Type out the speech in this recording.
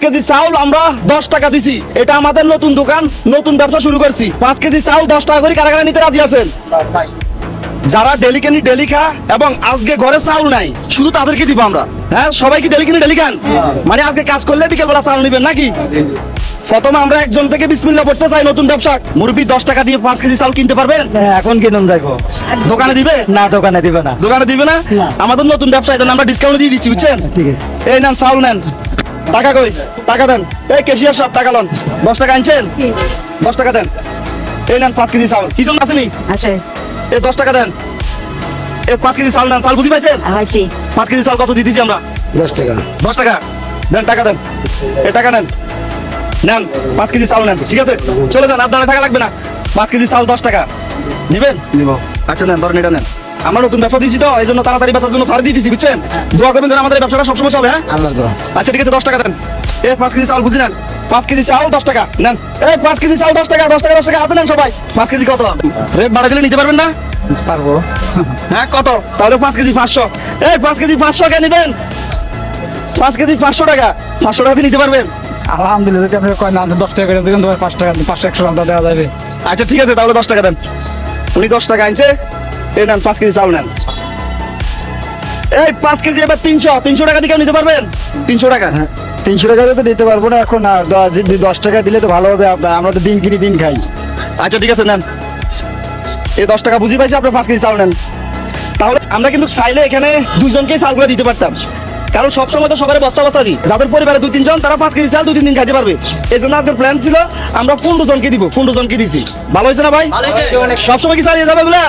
KG চাউল আমরা 10 টাকা দিছি। এটা আমাদের নতুন দোকান, নতুন ব্যবসা শুরু করছি। 5 কেজি চাউল 10 টাকা করে কারা কারা নিতে রাজি আছেন? যারা ডেলি কেনি ডেলি খা এবং আজকে ঘরে চাউল নাই, শুধু তাদেরকে দিব আমরা। হ্যাঁ, সবাই কি ডেলি কেনি ডেলি খান? মানে আজকে কাজ করলে বিকেল বেলা চাউল নিবেন নাকি? প্রথমে আমরা একজন থেকে বিসমিল্লাহ পড়তে চাই, নতুন ব্যবসা। মুরব্বি 10 টাকা দিয়ে 5 কেজি চাউল কিনতে পারবেন? এখন কিনুন যাইবো। দোকানে দিবে? না, দোকানে দিবে না। দোকানে দিবে না? আমাদের নতুন ব্যবসা, এই জন্য আমরা ডিসকাউন্ট দিয়ে দিচ্ছি, বুঝছেন? ঠিক আছে। এই নেন চাউল নেন। টাকা কই? টাকা দেন। এই ক্যাশিয়ার সব টাকা লন। 10 টাকা আনছেন? 10 টাকা দেন। এই নেন 5 কেজি চাউল। কিছু আসেনি? আছে এই 10 টাকা দেন। এই 5 কেজি চাউল নেন। চাউল বুঝি পাইছেন? আছি 5 কেজি চাউল কত দিয়ে দিছি আমরা? 10 টাকা। 10 টাকা দেন। টাকা দেন। এই টাকা নেন। নেন 5 কেজি চাউল নেন। ঠিক আছে, চলে যান, আপনার থাকা লাগবে না। 5 কেজি চাউল 10 টাকা নিবেন? নিব। আচ্ছা নেন, ধরেন এটা নেন। আমরা নতুন ব্যবসা দিয়েছি তো, এই জন্য তাড়াতাড়ি বেচার জন্য ছাড় দিয়ে দিছি, বুঝছেন? দোয়া করবেন যেন আমাদের এই ব্যবসাটা সবসময় চলে। হ্যাঁ, আল্লাহর দোয়া। আচ্ছা ঠিক আছে, 10 টাকা দেন। এই 5 কেজি চাউল বুঝি নেন। 5 কেজি চাউল 10 টাকা নেন। এই 5 কেজি চাউল 10 টাকা, 10 টাকা 10 টাকা হাতে নেন সবাই। 5 কেজি কত? রেট বাড়া দিলে নিতে পারবেন না? পারবো। হ্যাঁ, কত? তাহলে 5 কেজি 500। এই 5 কেজি 500 কে নেবেন? 5 কেজি 500 টাকা। 500 টাকা দিয়ে নিতে পারবেন? আলহামদুলিল্লাহ, যদি আপনি কয় না 10 টাকা করে দিবেন, তোমার 5 টাকা 500 100 টাকা দেওয়া যাবে। আচ্ছা ঠিক আছে, তাহলে 10 টাকা দেন। উনি 10 টাকা আনছে। এই নেন 5 কেজি চাউল নেন। এই 5 কেজি এবার 300 টাকা দিয়ে কেউ নিতে পারবেন? 300 টাকা। 300 টাকা তো দিতে পারবো না এখন। 10 টাকা দিলে তো ভালো হবে। আমরা তো দিন কিনি দিন খাই। আচ্ছা ঠিক আছে নেন। এই 10 টাকা বুঝি পাইছি, আপনার 5 কেজি চাউল নেন। তাহলে আমরা কিন্তু চাইলে এখানে দুজনকেই চাউলগুলো দিতে পারতাম, কারণ সবসময় তো সবাই বস্তা বস্তা দিই। যাদের পরিবারে 2-3 জন, তারা 5 কেজি চাল 2-3 দিন খাইতে পারবে। এই জন্য আজকের প্ল্যান ছিল আমরা 15 জনকে দিব। 15 জনকে দিছি। ভালো হয়েছে না ভাই? সবসময় কি চালিয়ে যাবে এগুলা?